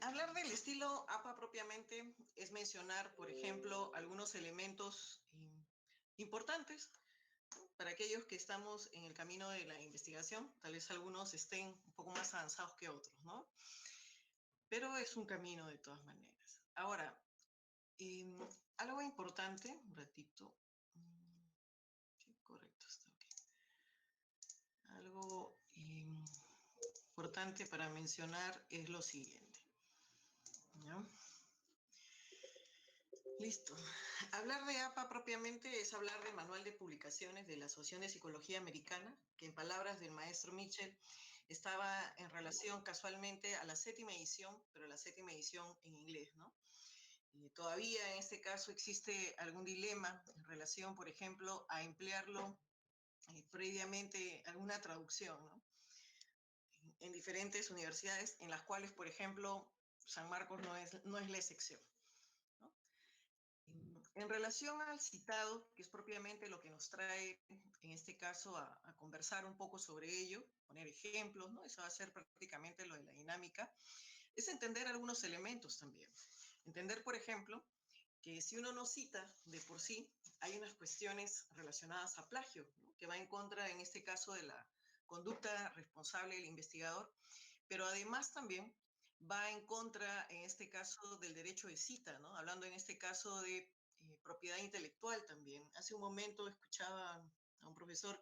Hablar del estilo APA propiamente es mencionar, por ejemplo, algunos elementos importantes para aquellos que estamos en el camino de la investigación. Tal vez algunos estén un poco más avanzados que otros, ¿no? Pero es un camino de todas maneras. Ahora, em, algo importante, un ratito. Sí, correcto, está ok. Algo importante para mencionar es lo siguiente. ¿Ya? Listo. Hablar de APA propiamente es hablar del Manual de Publicaciones de la Asociación de Psicología Americana, que en palabras del maestro Mitchell estaba en relación casualmente a la 7ª edición, pero la 7ª edición en inglés, ¿no? Y todavía en este caso existe algún dilema en relación, por ejemplo, a emplearlo previamente alguna traducción, ¿no? En diferentes universidades en las cuales, por ejemplo, San Marcos no es la excepción. En relación al citado, que es propiamente lo que nos trae en este caso a conversar un poco sobre ello, poner ejemplos, ¿no? Eso va a ser prácticamente lo de la dinámica, es entender algunos elementos también. Entender, por ejemplo, que si uno no cita de por sí, hay unas cuestiones relacionadas a plagio, ¿no? Que va en contra, en este caso, de la conducta responsable del investigador, pero además también va en contra, en este caso, del derecho de cita, ¿no? Hablando en este caso de propiedad intelectual también. Hace un momento escuchaba a un profesor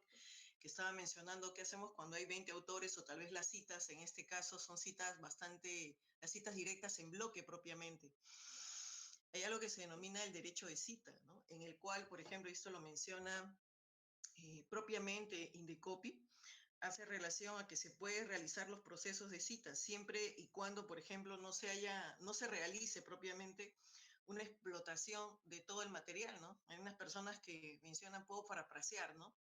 que estaba mencionando qué hacemos cuando hay 20 autores o tal vez las citas, en este caso son citas bastante, las citas directas en bloque propiamente. Hay algo que se denomina el derecho de cita, ¿no? En el cual, por ejemplo, esto lo menciona propiamente Indecopi, hace relación a que se puede realizar los procesos de cita siempre y cuando, por ejemplo, no se realice propiamente una explotación de todo el material, ¿no? Hay unas personas que mencionan puedo parafrasear, ¿no?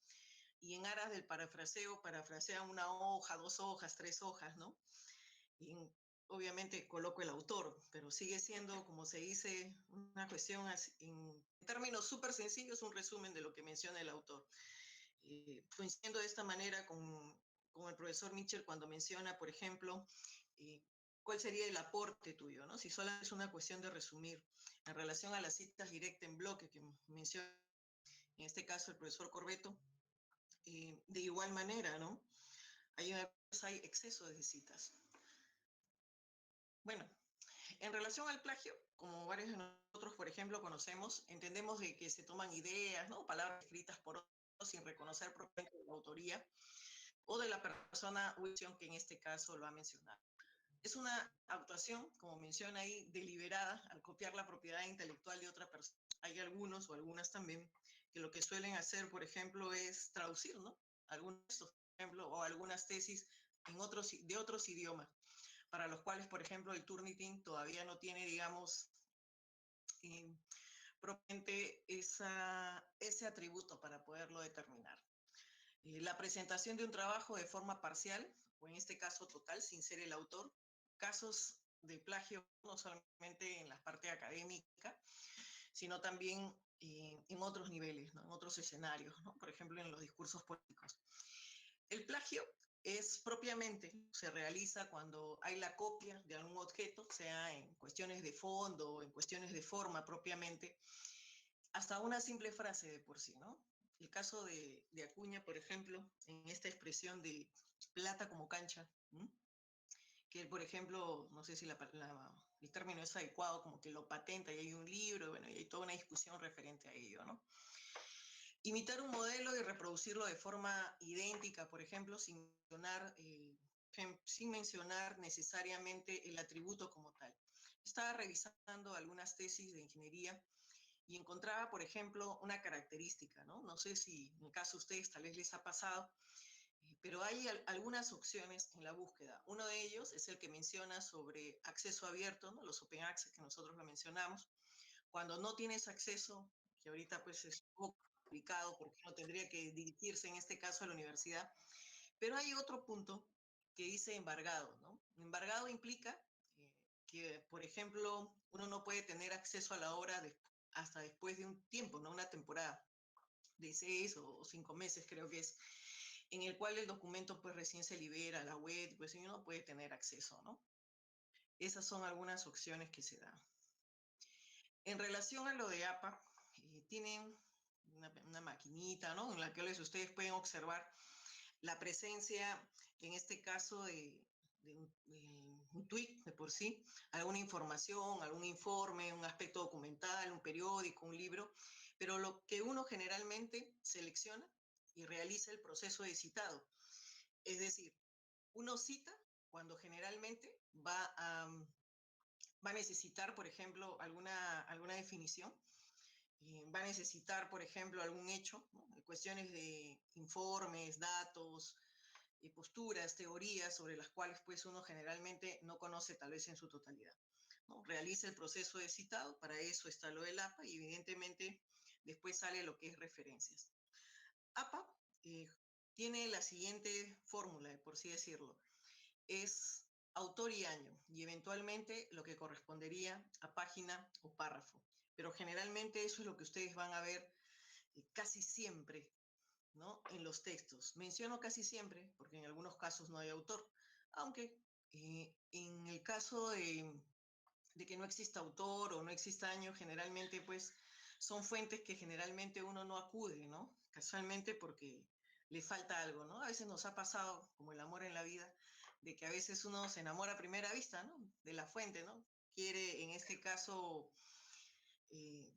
Y en aras del parafraseo, parafrasean una hoja, 2 hojas, 3 hojas, ¿no? Y obviamente coloco el autor, pero sigue siendo, como se dice, una cuestión en términos súper sencillos, un resumen de lo que menciona el autor. Coincidiendo de esta manera con el profesor Mitchell cuando menciona, por ejemplo, eh, cuál sería el aporte tuyo, ¿no? Si solo es una cuestión de resumir en relación a las citas directas en bloque que menciona, en este caso, el profesor Corbeto, de igual manera, ¿no? Hay exceso de citas. Bueno, en relación al plagio, como varios de nosotros, por ejemplo, conocemos, entendemos de que se toman ideas, ¿no? Palabras escritas por otros sin reconocer propiamente la autoría o de la persona o acción que en este caso lo ha mencionado. Es una actuación, como menciona ahí, deliberada al copiar la propiedad intelectual de otra persona. Hay algunos o algunas también que lo que suelen hacer, por ejemplo, es traducir, ¿no? Algunos textos, por ejemplo, o algunas tesis de otros idiomas, para los cuales, por ejemplo, el Turnitin todavía no tiene, digamos, eh, propiamente ese atributo para poderlo determinar. La presentación de un trabajo de forma parcial, o en este caso total, sin ser el autor, casos de plagio no solamente en la parte académica, sino también en otros niveles, ¿no? En otros escenarios, ¿no? Por ejemplo, en los discursos políticos. El plagio es propiamente, se realiza cuando hay la copia de algún objeto, sea en cuestiones de fondo o en cuestiones de forma propiamente, hasta una simple frase de por sí, ¿no? El caso de Acuña, por ejemplo, en esta expresión de plata como cancha, ¿m? Que él, por ejemplo, no sé si el término es adecuado, como que lo patenta y hay un libro, bueno, y hay toda una discusión referente a ello, ¿no? Imitar un modelo y reproducirlo de forma idéntica, por ejemplo, sin mencionar necesariamente el atributo como tal. Estaba revisando algunas tesis de ingeniería y encontraba, por ejemplo, una característica, ¿no? No sé si en el caso de ustedes tal vez les ha pasado, pero hay algunas opciones en la búsqueda. Uno de ellos es el que menciona sobre acceso abierto, ¿no? Los open access que nosotros lo mencionamos. Cuando no tienes acceso, que ahorita pues es un poco complicado porque uno tendría que dirigirse en este caso a la universidad, pero hay otro punto que dice embargado, ¿no? Embargado implica que, por ejemplo, uno no puede tener acceso a la obra hasta después de un tiempo, ¿no? Una temporada de 6 o 5 meses, creo que es, en el cual el documento pues recién se libera a la web, pues uno puede tener acceso, ¿no? Esas son algunas opciones que se dan. En relación a lo de APA, tienen una maquinita, ¿no? En la que ustedes pueden observar la presencia, en este caso, de un tweet de por sí, alguna información, algún informe, un aspecto documental, un periódico, un libro, pero lo que uno generalmente selecciona y realiza el proceso de citado. Es decir, uno cita cuando generalmente va a necesitar, por ejemplo, alguna definición, va a necesitar, por ejemplo, algún hecho, ¿no? Cuestiones de informes, datos, posturas, teorías sobre las cuales pues uno generalmente no conoce tal vez en su totalidad, ¿no? Realiza el proceso de citado, para eso está lo del APA y evidentemente después sale lo que es referencias. APA eh, tiene la siguiente fórmula, por así decirlo, es autor y año y eventualmente lo que correspondería a página o párrafo. Pero generalmente eso es lo que ustedes van a ver casi siempre, ¿no? En los textos. Menciono casi siempre porque en algunos casos no hay autor, aunque en el caso de que no exista autor o no exista año, generalmente pues son fuentes que generalmente uno no acude, ¿no? Casualmente porque le falta algo, ¿no? A veces nos ha pasado, como el amor en la vida, de que a veces uno se enamora a primera vista, ¿no? De la fuente, ¿no? Quiere, en este caso,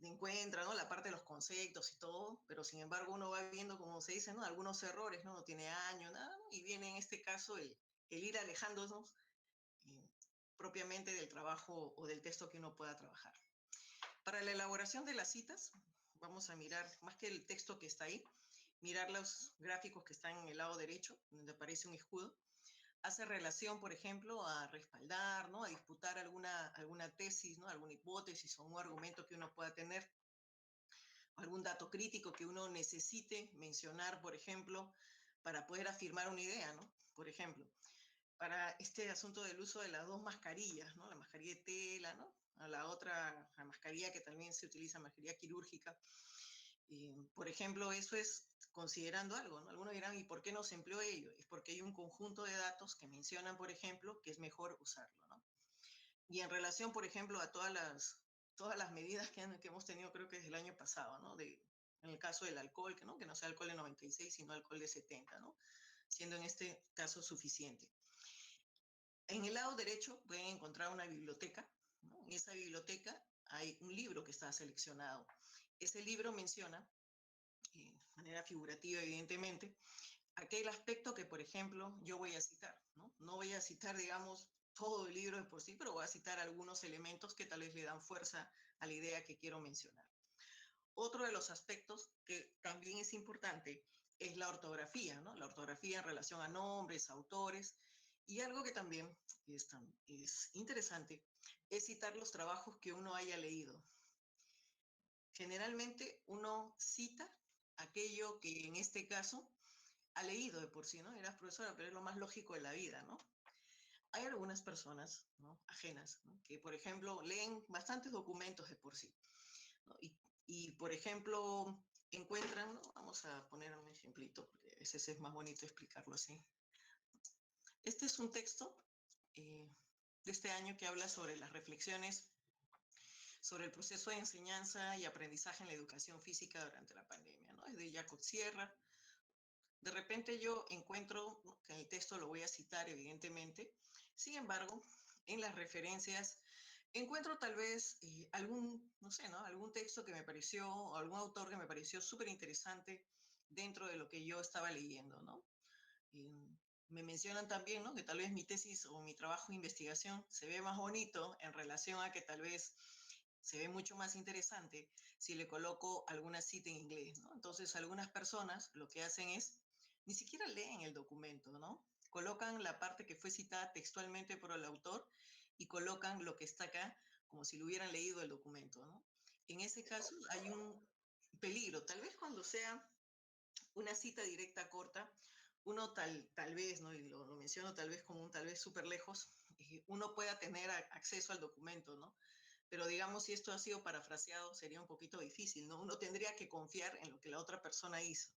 encuentra, ¿no? La parte de los conceptos y todo, pero sin embargo uno va viendo, como se dice, ¿no? Algunos errores, ¿no? No tiene año, nada, ¿no? Y viene en este caso el ir alejándonos eh, propiamente del trabajo o del texto que uno pueda trabajar. Para la elaboración de las citas, vamos a mirar, más que el texto que está ahí, mirar los gráficos que están en el lado derecho, donde aparece un escudo. Hace relación, por ejemplo, a respaldar, ¿no? A disputar alguna tesis, ¿no? Alguna hipótesis o un argumento que uno pueda tener, algún dato crítico que uno necesite mencionar, por ejemplo, para poder afirmar una idea, ¿no? Por ejemplo, para este asunto del uso de las dos mascarillas, ¿no? La mascarilla de tela, ¿no? A la otra, la mascarilla que también se utiliza, mascarilla quirúrgica. Por ejemplo, eso es considerando algo, ¿no? Algunos dirán, ¿y por qué no se empleó ello? Es porque hay un conjunto de datos que mencionan, por ejemplo, que es mejor usarlo, ¿no? Y en relación, por ejemplo, a todas las medidas que hemos tenido, creo que desde el año pasado, ¿no? En el caso del alcohol, que no sea alcohol de 96, sino alcohol de 70, ¿no? Siendo en este caso suficiente. En el lado derecho pueden encontrar una biblioteca, ¿no? En esa biblioteca hay un libro que está seleccionado. Ese libro menciona, de manera figurativa evidentemente, aquel aspecto que, por ejemplo, yo voy a citar, ¿no? No voy a citar, digamos, todo el libro de por sí, pero voy a citar algunos elementos que tal vez le dan fuerza a la idea que quiero mencionar. Otro de los aspectos que también es importante es la ortografía, ¿no? La ortografía en relación a nombres, autores, y algo que también es interesante es citar los trabajos que uno haya leído. Generalmente uno cita aquello que en este caso ha leído de por sí, ¿no? Eras profesora, pero es lo más lógico de la vida, ¿no? Hay algunas personas, ¿no? Ajenas, ¿no? Que, por ejemplo, leen bastantes documentos de por sí, ¿no? Por ejemplo, encuentran, ¿no? Vamos a poner un ejemplito, porque a veces es más bonito explicarlo así. Este es un texto de este año que habla sobre las reflexiones sobre el proceso de enseñanza y aprendizaje en la educación física durante la pandemia, ¿no? Es de Jacob Sierra. De repente yo encuentro, ¿no? Que en el texto lo voy a citar, evidentemente. Sin embargo, en las referencias encuentro tal vez no sé, ¿no? Algún texto que me pareció, o algún autor que me pareció súper interesante dentro de lo que yo estaba leyendo, ¿no? Me mencionan también, ¿no? Que tal vez mi tesis o mi trabajo de investigación se ve más bonito en relación a que tal vez se ve mucho más interesante si le coloco alguna cita en inglés, ¿no? Entonces, algunas personas lo que hacen es, ni siquiera leen el documento, ¿no? Colocan la parte que fue citada textualmente por el autor y colocan lo que está acá como si lo hubieran leído el documento, ¿no? En ese caso hay un peligro, tal vez cuando sea una cita directa corta, uno tal vez, ¿no? Y lo menciono tal vez como un tal vez súper lejos, uno pueda tener acceso al documento, ¿no? Pero digamos, si esto ha sido parafraseado, sería un poquito difícil, ¿no? Uno tendría que confiar en lo que la otra persona hizo.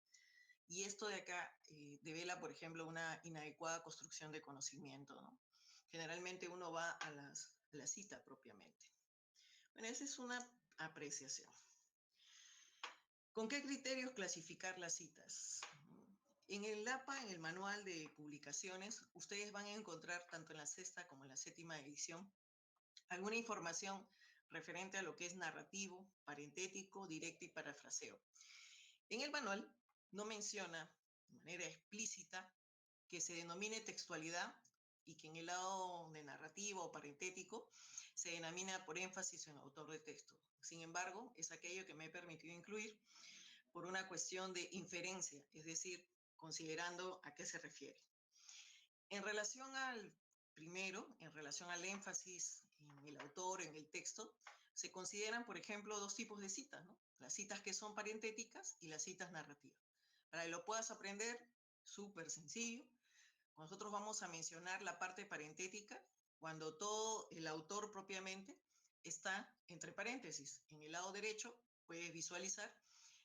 Y esto de acá devela, por ejemplo, una inadecuada construcción de conocimiento, ¿no? generalmente uno va a la cita propiamente. Bueno, esa es una apreciación. ¿Con qué criterios clasificar las citas? En el APA, en el manual de publicaciones, ustedes van a encontrar tanto en la sexta como en la séptima edición alguna información referente a lo que es narrativo, parentético, directo y parafraseo. En el manual no menciona de manera explícita que se denomine textualidad y que en el lado de narrativo o parentético se denomina por énfasis en autor de texto. Sin embargo, es aquello que me he permitido incluir por una cuestión de inferencia, es decir, considerando a qué se refiere. En relación al primero, en relación al énfasis en el autor, en el texto, se consideran, por ejemplo, dos tipos de citas, ¿no? Las citas que son parentéticas y las citas narrativas. Para que lo puedas aprender, súper sencillo. Nosotros vamos a mencionar la parte parentética cuando todo el autor propiamente está entre paréntesis. En el lado derecho puedes visualizar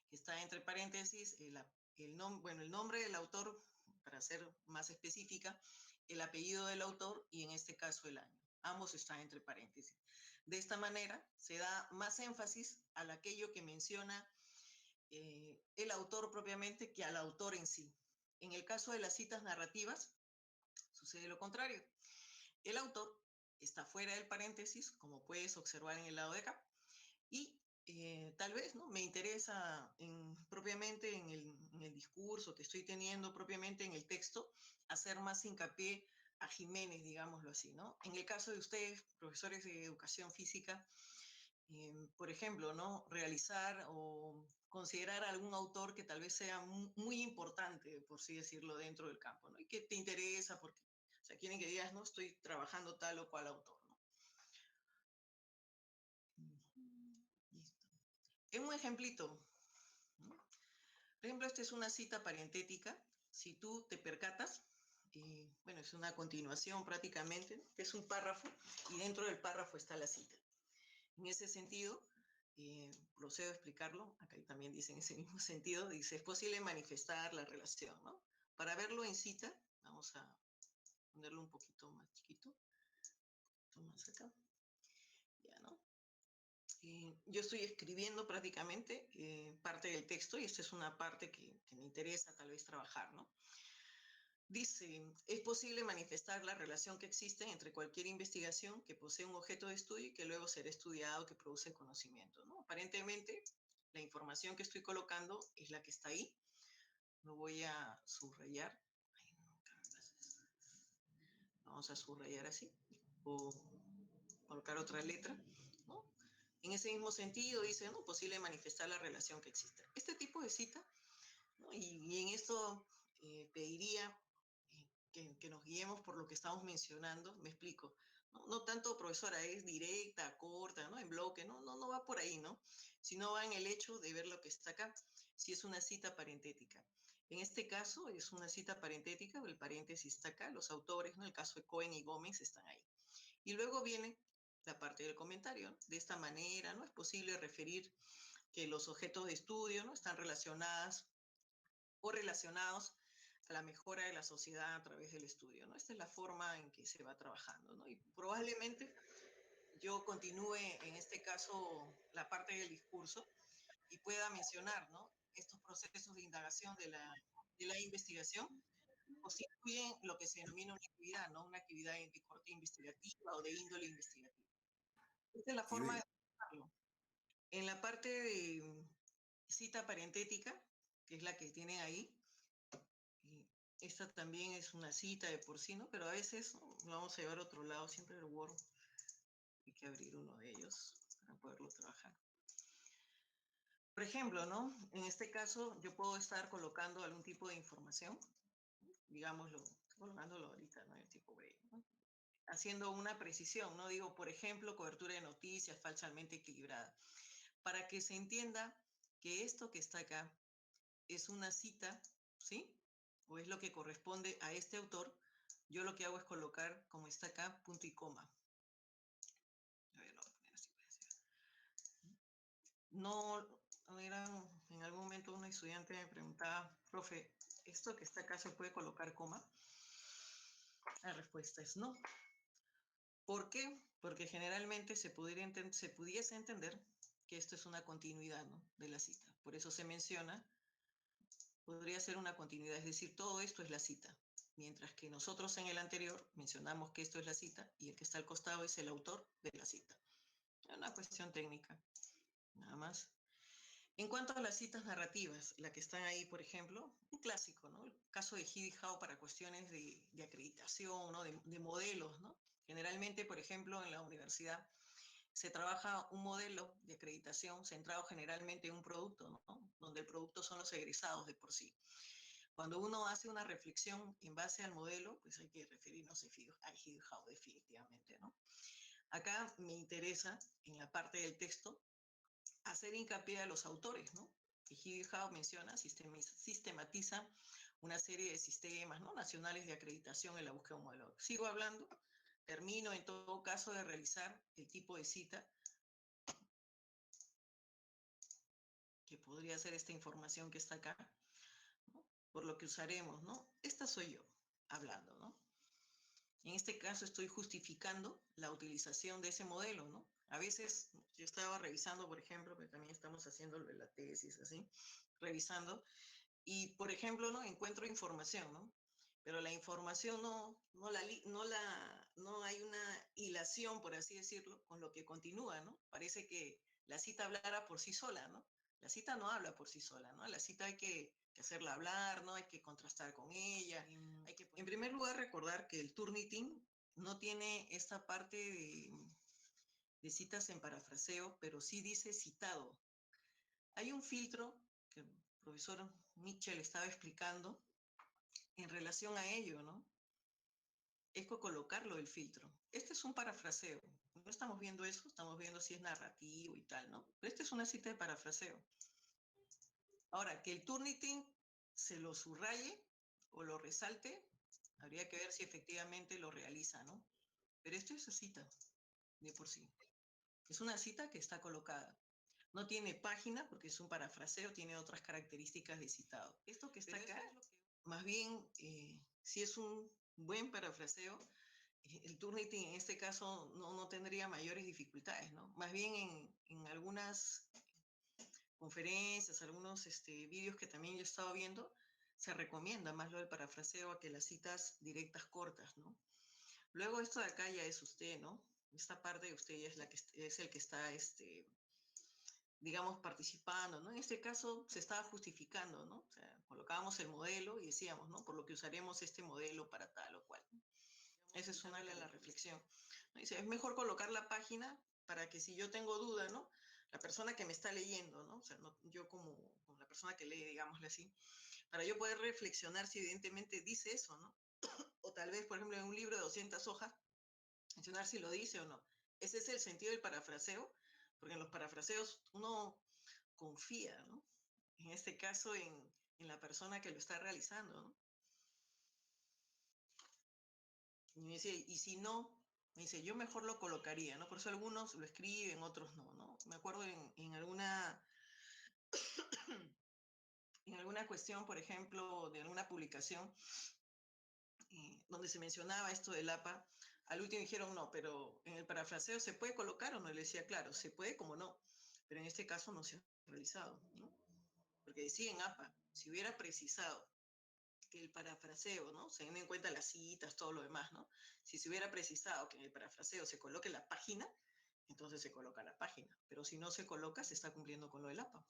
que está entre paréntesis el nombre del autor, para ser más específica, el apellido del autor y en este caso el año. Ambos están entre paréntesis. De esta manera se da más énfasis a aquello que menciona el autor propiamente que al autor en sí. En el caso de las citas narrativas, sucede lo contrario. El autor está fuera del paréntesis, como puedes observar en el lado de acá, y tal vez ¿no? me interesa propiamente en el discurso que estoy teniendo, propiamente en el texto, hacer más hincapié a Jiménez, digámoslo así, ¿no? En el caso de ustedes, profesores de educación física, por ejemplo, ¿no? Realizar o considerar algún autor que tal vez sea muy importante, por así decirlo, dentro del campo, ¿no? Y que te interesa porque, o sea, quieren que digas, no, estoy trabajando tal o cual autor, ¿no? Listo. En un ejemplito, ¿no? Por ejemplo, esta es una cita parentética. Si tú te percatas, bueno, es una continuación prácticamente, ¿no? Es un párrafo y dentro del párrafo está la cita. En ese sentido, procedo a explicarlo, acá también dice en ese mismo sentido, dice, es posible manifestar la relación, ¿no? Para verlo en cita, vamos a ponerlo un poquito más chiquito, un poquito más acá, ya, ¿no? Yo estoy escribiendo prácticamente parte del texto y esta es una parte que me interesa tal vez trabajar, ¿no? Dice, es posible manifestar la relación que existe entre cualquier investigación que posee un objeto de estudio y que luego será estudiado, que produce conocimiento, ¿no? Aparentemente, la información que estoy colocando es la que está ahí. Lo voy a subrayar. Ay, no, vamos a subrayar así. O colocar otra letra, ¿no? En ese mismo sentido, dice, ¿no? Posible manifestar la relación que existe. Este tipo de cita, ¿no? Y en esto pediría que nos guiemos por lo que estamos mencionando, me explico. No, no tanto, profesora, es directa, corta, ¿no? En bloque, no va por ahí, ¿no? Sino va en el hecho de ver lo que está acá, si es una cita parentética. En este caso es una cita parentética, el paréntesis está acá, los autores, ¿no? El caso de Cohen y Gómez están ahí. Y luego viene la parte del comentario, ¿no? De esta manera, ¿no? Es posible referir que los objetos de estudio, ¿no? Están relacionadas o relacionados a la mejora de la sociedad a través del estudio, ¿no? Esta es la forma en que se va trabajando, ¿no? Y probablemente yo continúe, en este caso, la parte del discurso y pueda mencionar, ¿no? Estos procesos de indagación de la investigación constituyen lo que se denomina una actividad, ¿no? Una actividad de corte investigativa o de índole investigativa. Esta es la Sí, forma de trabajarlo. En la parte de cita parentética, que es la que tienen ahí, esta también es una cita de por sí, ¿no? Pero a veces lo vamos a llevar a otro lado, siempre el Word hay que abrir uno de ellos para poderlo trabajar. Por ejemplo, ¿no? En este caso yo puedo estar colocando algún tipo de información, digámoslo, colocándolo ahorita, ¿no? El tipo B, ¿no? Haciendo una precisión, ¿no? Digo, por ejemplo, cobertura de noticias falsamente equilibrada, para que se entienda que esto que está acá es una cita, ¿sí? O es lo que corresponde a este autor, yo lo que hago es colocar, como está acá, punto y coma. A ver, lo voy a poner así. No, era, en algún momento un estudiante me preguntaba, profe, ¿esto que está acá se puede colocar coma? La respuesta es no. ¿Por qué? Porque generalmente se pudiese entender que esto es una continuidad, ¿no?, de la cita. Por eso se menciona, podría ser una continuidad, es decir, todo esto es la cita. Mientras que nosotros en el anterior mencionamos que esto es la cita y el que está al costado es el autor de la cita. Es una cuestión técnica, nada más. En cuanto a las citas narrativas, la que están ahí, por ejemplo, un clásico, ¿no? El caso de Heidi Howe para cuestiones de acreditación, ¿no?, de modelos, ¿no? Generalmente, por ejemplo, en la universidad se trabaja un modelo de acreditación centrado generalmente en un producto, ¿no?, donde el producto son los egresados de por sí. Cuando uno hace una reflexión en base al modelo, pues hay que referirnos a Heidi Howe definitivamente, ¿no? Acá me interesa, en la parte del texto, hacer hincapié a los autores, ¿no? Que Heidi Howe menciona, sistematiza una serie de sistemas, ¿no?, nacionales de acreditación en la búsqueda de un modelo. Sigo hablando, termino en todo caso de realizar el tipo de cita que podría ser esta información que está acá, ¿no?, por lo que usaremos, ¿no? Esta soy yo hablando, ¿no? En este caso estoy justificando la utilización de ese modelo, ¿no? A veces yo estaba revisando, por ejemplo, que también estamos haciendo la tesis, así, revisando, y por ejemplo, ¿no?, encuentro información, ¿no? Pero la información no hay una hilación, por así decirlo, con lo que continúa, ¿no? Parece que la cita hablara por sí sola, ¿no? La cita no habla por sí sola, ¿no? La cita hay que hacerla hablar, ¿no? Hay que contrastar con ella. En primer lugar, recordar que el Turnitin no tiene esta parte de citas en parafraseo, pero sí dice citado. Hay un filtro que el profesor Mitchell estaba explicando en relación a ello, ¿no? Es colocarlo el filtro. Este es un parafraseo. No estamos viendo eso, estamos viendo si es narrativo y tal, ¿no? Pero esta es una cita de parafraseo. Ahora, que el Turnitin se lo subraye o lo resalte, habría que ver si efectivamente lo realiza, ¿no? Pero esto es su cita, de por sí. Es una cita que está colocada. No tiene página porque es un parafraseo, tiene otras características de citado. Esto que está acá, más bien, si es un buen parafraseo, el Turnitin en este caso no tendría mayores dificultades, ¿no? Más bien en algunas conferencias, algunos vídeos que también yo he estado viendo, se recomienda más lo del parafraseo a que las citas directas cortas, ¿no? Luego esto de acá ya es usted, ¿no? Esta parte de usted ya es, es el que está, digamos, participando, ¿no? En este caso se estaba justificando, ¿no? O sea, colocábamos el modelo y decíamos, ¿no?, por lo que usaremos este modelo para tal o cual. Esa es una de la reflexión. Dice, es mejor colocar la página para que si yo tengo duda, ¿no?, la persona que me está leyendo, ¿no? O sea, no, yo como la persona que lee, digámosle así, para yo poder reflexionar si evidentemente dice eso, ¿no? O tal vez, por ejemplo, en un libro de 200 hojas, mencionar si lo dice o no. Ese es el sentido del parafraseo, porque en los parafraseos uno confía, ¿no?, en este caso en la persona que lo está realizando, ¿no? Y me dice, y si no, me dice, yo mejor lo colocaría, ¿no? Por eso algunos lo escriben, otros no, ¿no? Me acuerdo en alguna cuestión, por ejemplo, de alguna publicación, donde se mencionaba esto del APA, al último dijeron no, pero en el parafraseo ¿se puede colocar o no? Le decía, claro, se puede como no, pero en este caso no se ha realizado, ¿no? Porque decía en APA, si hubiera precisado que el parafraseo, ¿no?, se den en cuenta las citas, todo lo demás, ¿no? Si se hubiera precisado que en el parafraseo se coloque la página, entonces se coloca la página, pero si no se coloca, se está cumpliendo con lo del APA.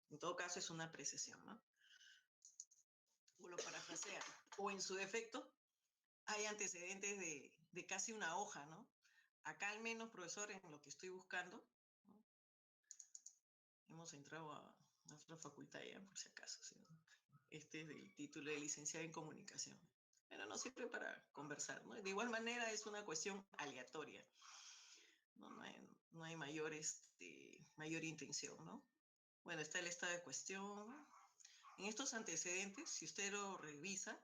En todo caso, es una precisión, ¿no? O lo parafrasea, o en su defecto, hay antecedentes de casi una hoja, ¿no? Acá al menos, profesor, en lo que estoy buscando, ¿no?, hemos entrado a nuestra facultad ya, por si acaso, ¿sí? Este es el título de licenciado en comunicación. Pero no sirve para conversar, ¿no? De igual manera es una cuestión aleatoria. No hay mayor intención, ¿no? Bueno, está el estado de cuestión. En estos antecedentes, si usted lo revisa,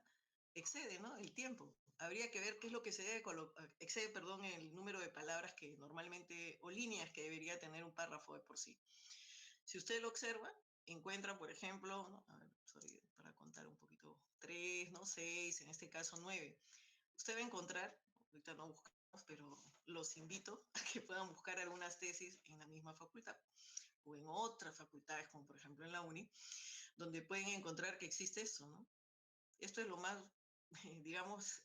excede, ¿no?, el tiempo. Habría que ver qué es lo que se debe colocar, excede, perdón, el número de palabras que normalmente, o líneas que debería tener un párrafo de por sí. Si usted lo observa, encuentra, por ejemplo, ¿no?, a ver, para contar un poquito, 3, ¿no?, 6, en este caso 9. Usted va a encontrar, ahorita no buscamos pero los invito a que puedan buscar algunas tesis en la misma facultad o en otras facultades, como por ejemplo en la UNI, donde pueden encontrar que existe esto, ¿no? Esto es lo más, digamos,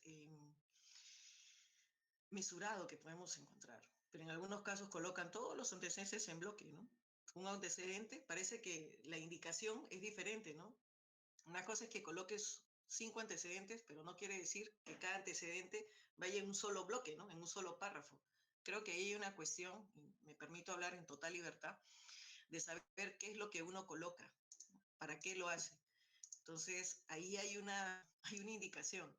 mesurado que podemos encontrar. Pero en algunos casos colocan todos los antecedentes en bloque, ¿no? Un antecedente, parece que la indicación es diferente, ¿no? Una cosa es que coloques 5 antecedentes, pero no quiere decir que cada antecedente vaya en un solo bloque, ¿no? En un solo párrafo. Creo que ahí hay una cuestión, y me permito hablar en total libertad, de saber qué es lo que uno coloca, para qué lo hace. Entonces, ahí hay una indicación.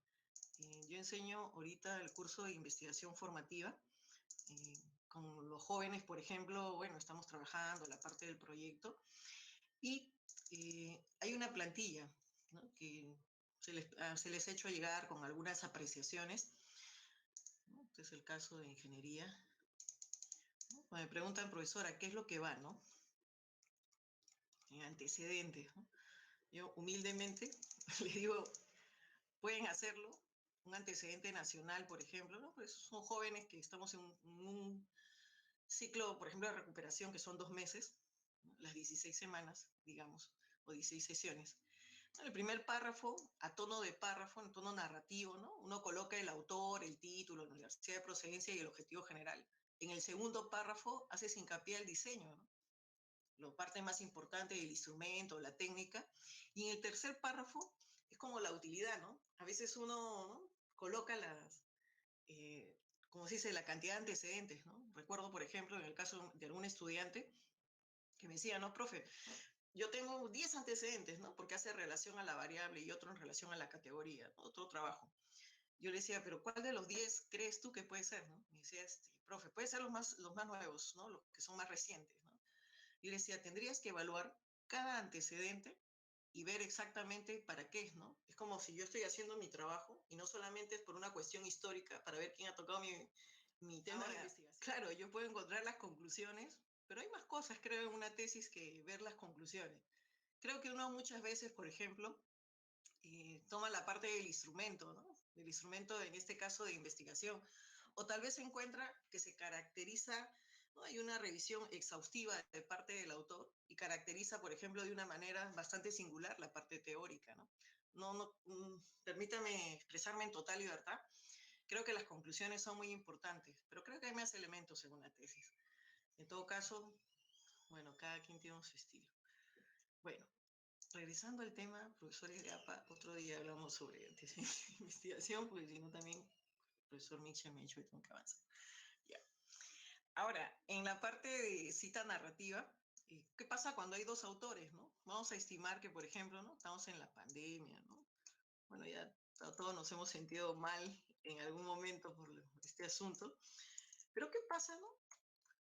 Yo enseño ahorita el curso de investigación formativa con los jóvenes, por ejemplo, bueno, estamos trabajando la parte del proyecto y hay una plantilla, ¿no? Que se les ha hecho llegar con algunas apreciaciones, ¿no? Este es el caso de ingeniería, ¿no? Me preguntan, profesora, ¿qué es lo que va, no? En antecedentes, ¿no? Yo humildemente les digo, pueden hacerlo, un antecedente nacional, por ejemplo, ¿no? Pues son jóvenes que estamos en un ciclo, por ejemplo, de recuperación, que son 2 meses, ¿no? Las 16 semanas, digamos, o 16 sesiones. En el primer párrafo, a tono de párrafo, en tono narrativo, ¿no? Uno coloca el autor, el título, la universidad de procedencia y el objetivo general. En el segundo párrafo haces hincapié al diseño, ¿no? La parte más importante del instrumento, la técnica. Y en el tercer párrafo es como la utilidad, ¿no? A veces uno, ¿no? Coloca eh, como se dice, la cantidad de antecedentes, ¿no? Recuerdo, por ejemplo, en el caso de algún estudiante que me decía, no, profe, yo tengo 10 antecedentes, ¿no? Porque hace relación a la variable y otro en relación a la categoría, ¿no? Otro trabajo. Yo le decía, pero ¿cuál de los 10 crees tú que puede ser, ¿no? Me decía, profe, puede ser los más nuevos, ¿no? Los que son más recientes, ¿no? Yo le decía, tendrías que evaluar cada antecedente y ver exactamente para qué es, ¿no? Es como si yo estoy haciendo mi trabajo y no solamente es por una cuestión histórica para ver quién ha tocado mi tema de investigación. Claro, yo puedo encontrar las conclusiones, pero hay más cosas, creo, en una tesis que ver las conclusiones. Creo que uno muchas veces, por ejemplo, toma la parte del instrumento, ¿no? Del instrumento, en este caso, de investigación. O tal vez se encuentra que se caracteriza, ¿no? Hay una revisión exhaustiva de parte del autor y caracteriza, por ejemplo, de una manera bastante singular la parte teórica, ¿no? Permítame expresarme en total libertad. Creo que las conclusiones son muy importantes, pero creo que hay más elementos según la tesis. En todo caso, bueno, cada quien tiene su estilo. Bueno, regresando al tema, profesores de APA, otro día hablamos sobre investigación, porque si no también el profesor Mitchell me ha dicho que tengo que avanzar. Ya. Ahora, en la parte de cita narrativa, ¿qué pasa cuando hay dos autores, no? Vamos a estimar que, por ejemplo, ¿no? Estamos en la pandemia, ¿no? Bueno, ya todos nos hemos sentido mal en algún momento por este asunto, pero ¿qué pasa, no?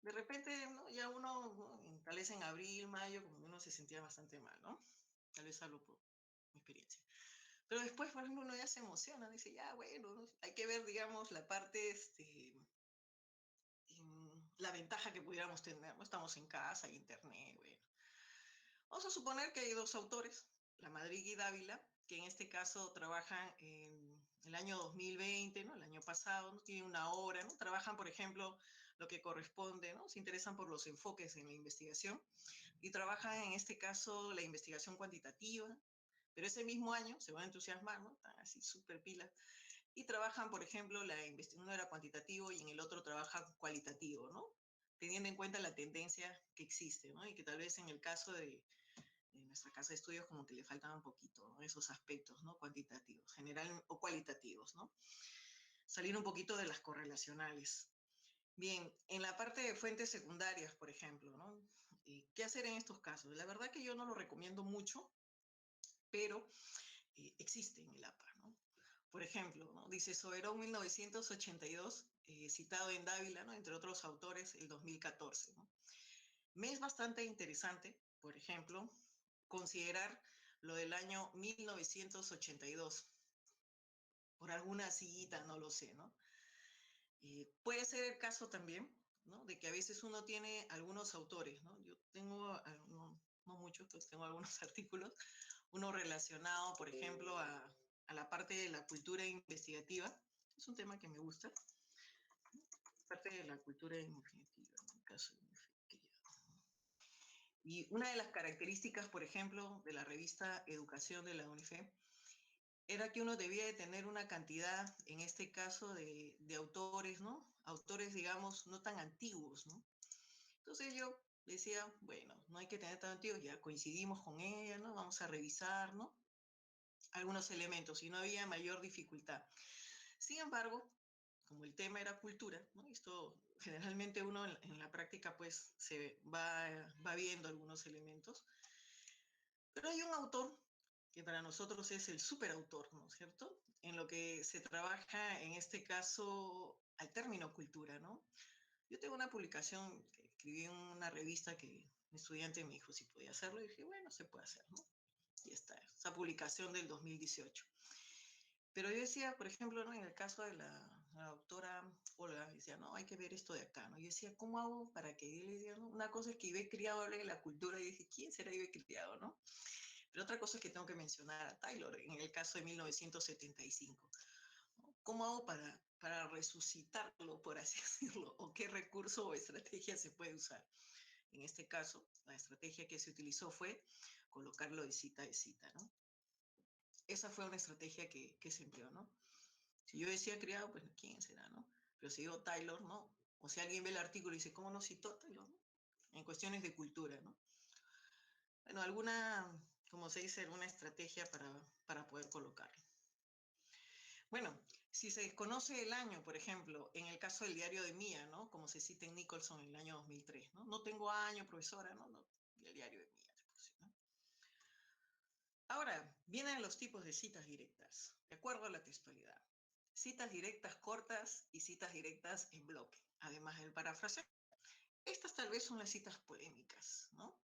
De repente, ¿no? Ya uno, ¿no? Tal vez en abril, mayo, como uno se sentía bastante mal, ¿no? Tal vez hablo por mi experiencia. Pero después, por ejemplo, uno ya se emociona, dice, ya, bueno, ¿no? Hay que ver, digamos, la parte, la ventaja que pudiéramos tener, ¿no? Estamos en casa, hay internet, bueno. Vamos a suponer que hay dos autores, La Madrid y Dávila, que en este caso trabajan en el año 2020, ¿no? El año pasado, ¿no? Tienen una obra, ¿no? Trabajan, por ejemplo, lo que corresponde, ¿no? Se interesan por los enfoques en la investigación y trabajan en este caso la investigación cuantitativa, pero ese mismo año se van a entusiasmar, ¿no? Están así súper pilas y trabajan, por ejemplo, uno era cuantitativo y en el otro trabaja cualitativo, ¿no? Teniendo en cuenta la tendencia que existe, ¿no? Y que tal vez en el caso de nuestra casa de estudios como que le faltan un poquito, ¿no? Esos aspectos, ¿no? Cuantitativos, general o cualitativos, ¿no? Salir un poquito de las correlacionales. Bien, en la parte de fuentes secundarias, por ejemplo, ¿no? ¿Qué hacer en estos casos? La verdad que yo no lo recomiendo mucho, pero existe en el APA, ¿no? Por ejemplo, ¿no? Dice Soberón 1982, citado en Dávila, ¿no? Entre otros autores, el 2014, ¿no? Me es bastante interesante, por ejemplo, considerar lo del año 1982, por alguna cita, no lo sé, ¿no? Puede ser el caso también, ¿no? De que a veces uno tiene algunos autores, ¿no? Yo tengo, no muchos, pero tengo algunos artículos, uno relacionado, por ejemplo, a la parte de la cultura investigativa, es un tema que me gusta, parte de la cultura infinitiva, en el caso de y una de las características, por ejemplo, de la revista Educación de la UNIFE era que uno debía de tener una cantidad, en este caso, de autores, ¿no? Autores, digamos, no tan antiguos, ¿no? Entonces yo decía, bueno, no hay que tener tan antiguos, ya coincidimos con ella, ¿no? Vamos a revisar, ¿no? Algunos elementos y no había mayor dificultad. Sin embargo, como el tema era cultura, ¿no? Esto generalmente uno en la práctica pues se va viendo algunos elementos, pero hay un autor que para nosotros es el superautor, ¿no es cierto? En lo que se trabaja en este caso al término cultura, ¿no? Yo tengo una publicación que escribí en una revista que un estudiante me dijo si podía hacerlo y dije, bueno, se puede hacer, ¿no? Y está, esa publicación del 2018. Pero yo decía, por ejemplo, ¿no? En el caso de la doctora Olga, decía, no, hay que ver esto de acá, ¿no? Yo decía, ¿cómo hago para que él le diga, no? Una cosa es que Ibe Criado hable de la cultura y dije, ¿quién será Ibe Criado, no? Pero otra cosa es que tengo que mencionar a Taylor, en el caso de 1975. ¿No? ¿Cómo hago para resucitarlo, por así decirlo? ¿O qué recurso o estrategia se puede usar? En este caso, la estrategia que se utilizó fue colocarlo de cita, ¿no? Esa fue una estrategia que se empleó, ¿no? Si yo decía criado, pues ¿quién será, no? Pero si digo Taylor, ¿no? O si alguien ve el artículo y dice, ¿cómo no citó a Taylor, no? En cuestiones de cultura, ¿no? Bueno, alguna, como se dice, alguna estrategia para poder colocarlo. Bueno, si se desconoce el año, por ejemplo, en el caso del diario de Mía, ¿no? Como se cita en Nicholson en el año 2003, ¿no? No tengo año, profesora, ¿no? No, el diario de Mía, ¿no? Ahora, vienen los tipos de citas directas, de acuerdo a la textualidad. Citas directas cortas y citas directas en bloque, además del parafraseo. Estas tal vez son las citas polémicas, ¿no?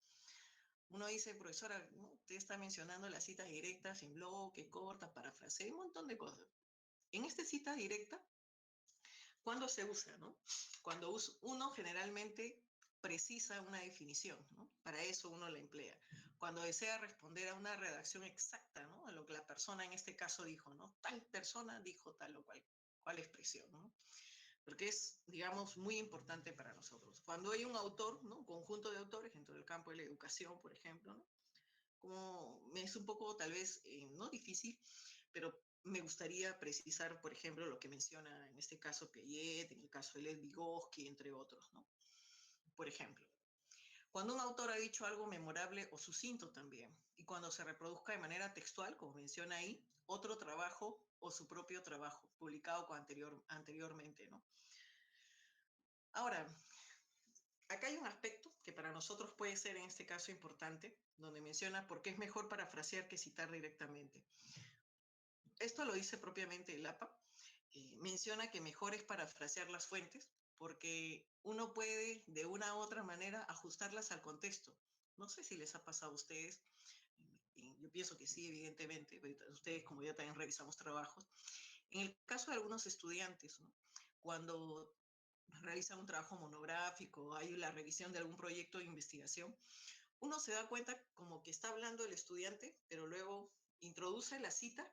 Uno dice, profesora, ¿no? Usted está mencionando las citas directas en bloque, cortas, parafraseo, un montón de cosas. En esta cita directa, ¿cuándo se usa, no? Cuando uno generalmente precisa una definición, ¿no? Para eso uno la emplea. Cuando desea responder a una redacción exacta, ¿no? A lo que la persona en este caso dijo, ¿no? Tal persona dijo tal o cual expresión, ¿no? Porque es, digamos, muy importante para nosotros. Cuando hay un autor, ¿no? Un conjunto de autores dentro del campo de la educación, por ejemplo, ¿no? Como es un poco tal vez no difícil, pero me gustaría precisar, por ejemplo, lo que menciona en este caso Piaget, en el caso de Lev Vygotsky, entre otros, ¿no? Por ejemplo, cuando un autor ha dicho algo memorable o sucinto también, y cuando se reproduzca de manera textual, como menciona ahí, otro trabajo o su propio trabajo, publicado anteriormente, ¿no? Ahora, acá hay un aspecto que para nosotros puede ser en este caso importante, donde menciona por qué es mejor parafrasear que citar directamente. Esto lo dice propiamente el APA. Menciona que mejor es parafrasear las fuentes porque uno puede de una u otra manera ajustarlas al contexto. No sé si les ha pasado a ustedes, y yo pienso que sí, evidentemente, ustedes como yo también revisamos trabajos. En el caso de algunos estudiantes, ¿no? Cuando realizan un trabajo monográfico, hay la revisión de algún proyecto de investigación, uno se da cuenta como que está hablando el estudiante, pero luego introduce la cita,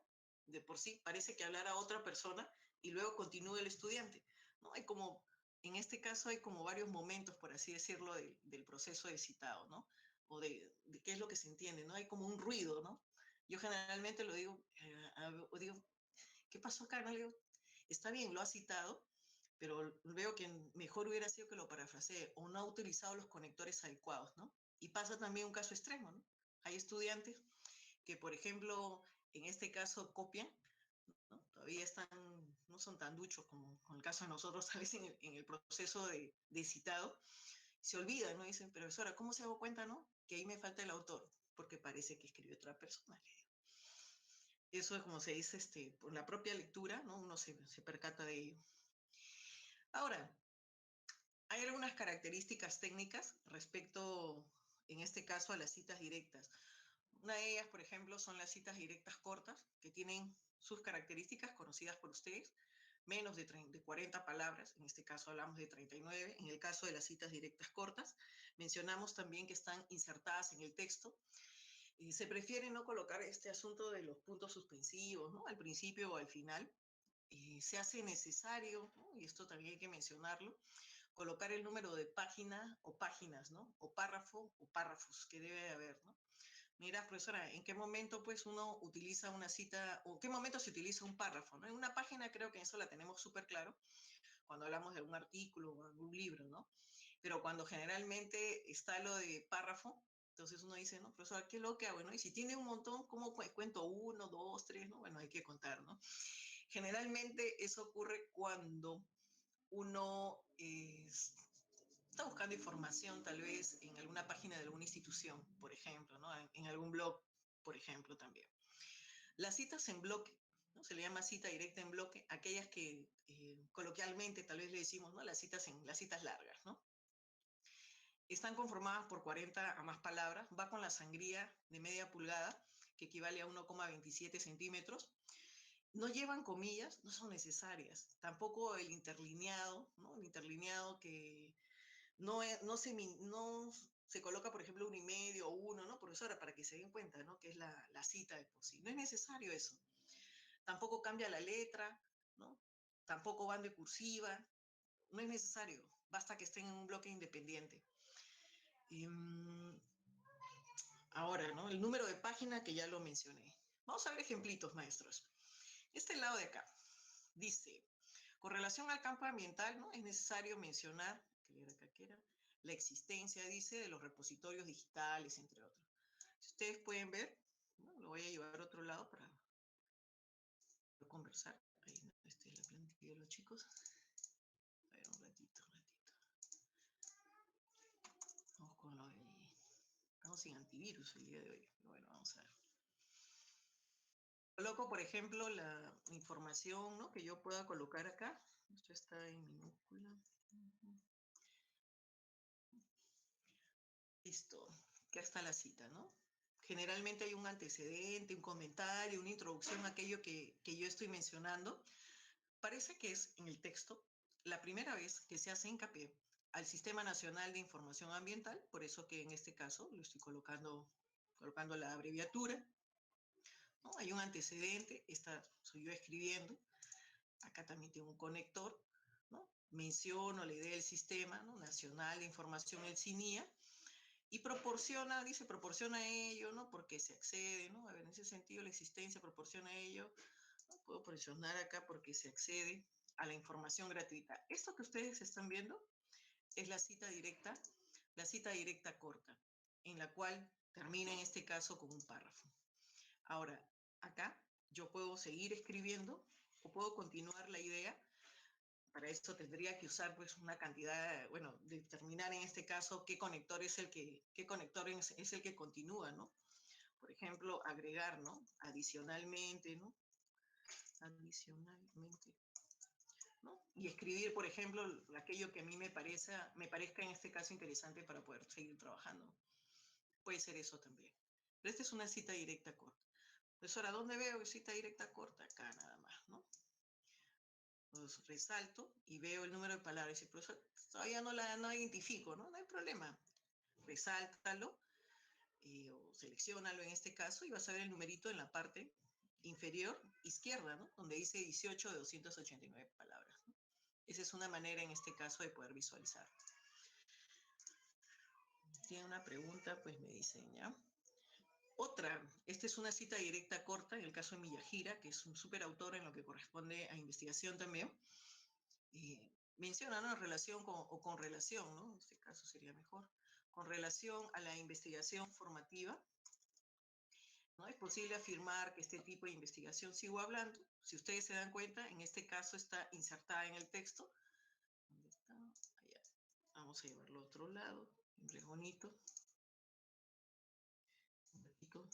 de por sí parece que hablara otra persona, y luego continúa el estudiante, ¿no? Hay como, en este caso hay como varios momentos, por así decirlo, del proceso de citado, ¿no? O de qué es lo que se entiende, ¿no? Hay como un ruido, ¿no? Yo generalmente lo digo, digo, ¿qué pasó acá? No le digo, está bien, lo ha citado, pero veo que mejor hubiera sido que lo parafrasee o no ha utilizado los conectores adecuados, ¿no? Y pasa también un caso extremo, ¿no? Hay estudiantes que, por ejemplo, en este caso copian, ¿no? Todavía están, no son tan duchos como con el caso de nosotros, tal vez en el proceso de citado, se olvidan, ¿no? Dicen, profesora, ¿cómo se hago cuenta, no? Que ahí me falta el autor, porque parece que escribió otra persona. Eso es como se dice, por la propia lectura, ¿no? Uno se percata de ello. Ahora, hay algunas características técnicas respecto, en este caso, a las citas directas. Una de ellas, por ejemplo, son las citas directas cortas, que tienen sus características conocidas por ustedes, menos de 40 palabras, en este caso hablamos de 39, en el caso de las citas directas cortas, mencionamos también que están insertadas en el texto, y se prefiere no colocar este asunto de los puntos suspensivos, ¿no? Al principio o al final, se hace necesario, ¿no? Y esto también hay que mencionarlo, colocar el número de página o páginas, ¿no? O párrafo o párrafos que debe de haber, ¿no? Mira, profesora, ¿en qué momento pues uno utiliza una cita o qué momento se utiliza un párrafo, ¿no? En una página creo que eso la tenemos súper claro cuando hablamos de un artículo o algún libro, ¿no? Pero cuando generalmente está lo de párrafo, entonces uno dice, no, profesora, ¿qué es lo que hago, no? Y si tiene un montón, ¿cómo cuento uno, dos, tres, no? Bueno, hay que contar, ¿no? Generalmente eso ocurre cuando uno está buscando información tal vez en alguna página de alguna institución, por ejemplo, ¿no? En algún blog, por ejemplo, también. Las citas en bloque, ¿no? Se le llama cita directa en bloque, aquellas que coloquialmente tal vez le decimos, ¿no? Las citas largas, ¿no? Están conformadas por 40 a más palabras, va con la sangría de media pulgada, que equivale a 1,27 centímetros. No llevan comillas, no son necesarias. Tampoco el interlineado, ¿no? El interlineado que no se coloca, por ejemplo, 1,5 o 1, ¿no? Profesora, para que se den cuenta, ¿no? Que es la cita de por sí. No es necesario eso. Tampoco cambia la letra, ¿no? Tampoco van de cursiva. No es necesario. Basta que estén en un bloque independiente. Ahora, ¿no? El número de página que ya lo mencioné. Vamos a ver ejemplitos, maestros. Este lado de acá dice, con relación al campo ambiental, ¿no? Es necesario mencionar, que era, la existencia, dice, de los repositorios digitales, entre otros. Si ustedes pueden ver, ¿no? Lo voy a llevar a otro lado para conversar. Ahí la plantilla de los chicos. A ver, un ratito. Vamos con lo del... Estamos sin antivirus el día de hoy. Pero bueno, vamos a ver. Coloco, por ejemplo, la información, ¿no? Que yo pueda colocar acá. Esto está en minúscula. Listo. Acá está la cita, ¿no? Generalmente hay un antecedente, un comentario, una introducción a aquello que yo estoy mencionando. Parece que es en el texto la primera vez que se hace hincapié al Sistema Nacional de Información Ambiental, por eso que en este caso lo estoy colocando la abreviatura, ¿no? Hay un antecedente, soy yo escribiendo, acá también tengo un conector, ¿no? Menciono la idea del Sistema, ¿no? Nacional de Información, el CINIA, y proporciona ello, ¿no? Porque se accede, ¿no? A ver, en ese sentido la existencia proporciona ello, ¿no? Puedo presionar acá porque se accede a la información gratuita. Esto que ustedes están viendo es la cita directa corta, en la cual termina en este caso con un párrafo. Ahora, acá yo puedo seguir escribiendo o puedo continuar la idea. Para esto tendría que usar pues una cantidad, bueno, determinar en este caso qué conector es el que continúa, ¿no? Por ejemplo, agregar, ¿no? Adicionalmente, ¿no? Adicionalmente, ¿no? Y escribir, por ejemplo, aquello que a mí me parezca en este caso interesante para poder seguir trabajando. Puede ser eso también. Pero esta es una cita directa corta. Profesora, ¿dónde veo cita directa corta? Acá nada más, ¿no? Pues resalto y veo el número de palabras. Y dice, profesor, todavía no identifico, ¿no? No hay problema. Resáltalo o selecciónalo en este caso y vas a ver el numerito en la parte inferior izquierda, ¿no? Donde dice 18 de 289 palabras, ¿no? Esa es una manera en este caso de poder visualizar. Tiene una pregunta, pues me dicen, ¿ya? Otra, esta es una cita directa corta, en el caso de Miyajira, que es un superautor en lo que corresponde a investigación también. Menciona, ¿no? Relación con relación, ¿no? En este caso sería mejor. Con relación a la investigación formativa, ¿no? Es posible afirmar que este tipo de investigación, sigo hablando, si ustedes se dan cuenta, en este caso está insertada en el texto. ¿Dónde está? Allá. Vamos a llevarlo a otro lado, en bonito. Un ratito.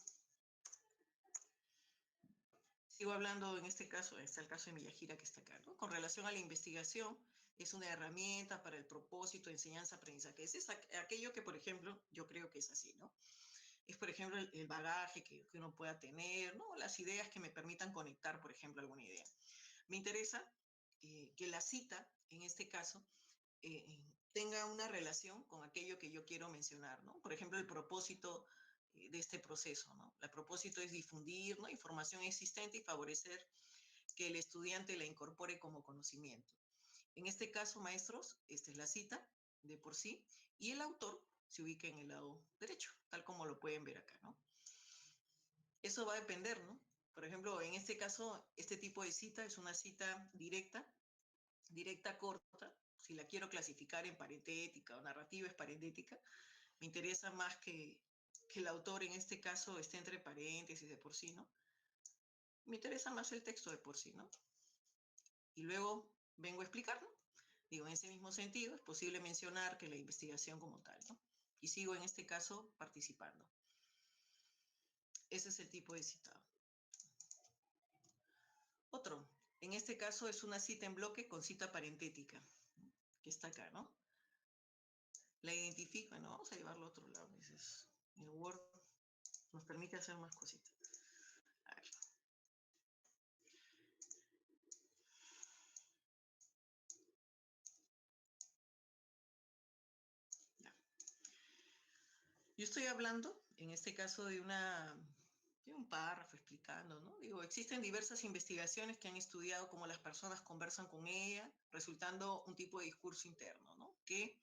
Sigo hablando en este caso, está el caso de Miyajira que está acá, ¿no? Con relación a la investigación, es una herramienta para el propósito de enseñanza-aprendizaje. Es aquello que, por ejemplo, yo creo que es así, ¿no? Es, por ejemplo, el bagaje que uno pueda tener, ¿no? Las ideas que me permitan conectar, por ejemplo, alguna idea. Me interesa que la cita, en este caso, tenga una relación con aquello que yo quiero mencionar, ¿no? Por ejemplo, el propósito de este proceso, ¿no? El propósito es difundir, ¿no? Información existente y favorecer que el estudiante la incorpore como conocimiento. En este caso, maestros, esta es la cita de por sí y el autor se ubica en el lado derecho, tal como lo pueden ver acá, ¿no? Eso va a depender, ¿no? Por ejemplo, en este caso, este tipo de cita es una cita directa, directa corta. Si la quiero clasificar en parentética o narrativa es parentética, me interesa más que el autor en este caso esté entre paréntesis de por sí, ¿no? Me interesa más el texto de por sí, ¿no? Y luego vengo a explicarlo. Digo, en ese mismo sentido, es posible mencionar que la investigación como tal, ¿no? Y sigo en este caso participando. Ese es el tipo de citado. Otro, en este caso es una cita en bloque con cita parentética, que está acá, ¿no? La identifico, bueno, vamos a llevarlo a otro lado. Dices, el Word nos permite hacer más cositas. A ver. Ya. Yo estoy hablando, en este caso, de un párrafo explicando, ¿no? Digo, existen diversas investigaciones que han estudiado cómo las personas conversan con ella, resultando un tipo de discurso interno, ¿no? Que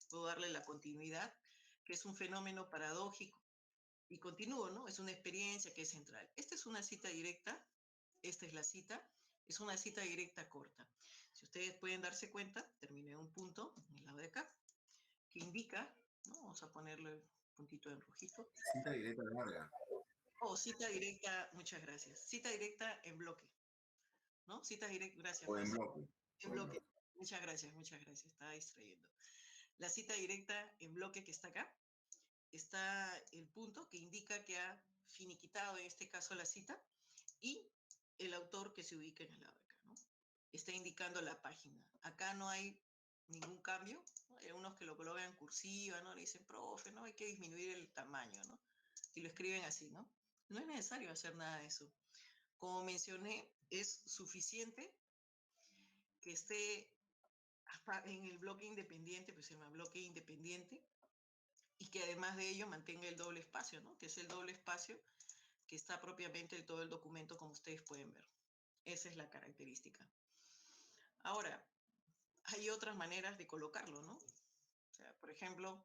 puedo darle la continuidad, que es un fenómeno paradójico. Y continúo, ¿no? Es una experiencia que es central. Esta es una cita directa, esta es la cita, es una cita directa corta. Si ustedes pueden darse cuenta, terminé un punto en el lado de acá, que indica, ¿no? Vamos a ponerle el puntito en rojito. Cita directa larga. Oh, cita directa, muchas gracias. Cita directa en bloque, ¿no? Cita directa, gracias. O en bloque. En bloque. Muchas gracias, estaba distrayendo. La cita directa en bloque que está acá, está el punto que indica que ha finiquitado en este caso la cita y el autor que se ubica en el lado de acá, ¿no? Está indicando la página. Acá no hay ningún cambio, ¿no? Hay unos que lo colocan en cursiva, ¿no? Le dicen, profe, ¿no? Hay que disminuir el tamaño, ¿no? Y lo escriben así, ¿no? No es necesario hacer nada de eso. Como mencioné, es suficiente que esté en el bloque independiente, pues se llama bloque independiente, y que además de ello mantenga el doble espacio, ¿no? Que es el doble espacio que está propiamente en todo el documento, como ustedes pueden ver. Esa es la característica. Ahora, hay otras maneras de colocarlo, ¿no? O sea, por ejemplo,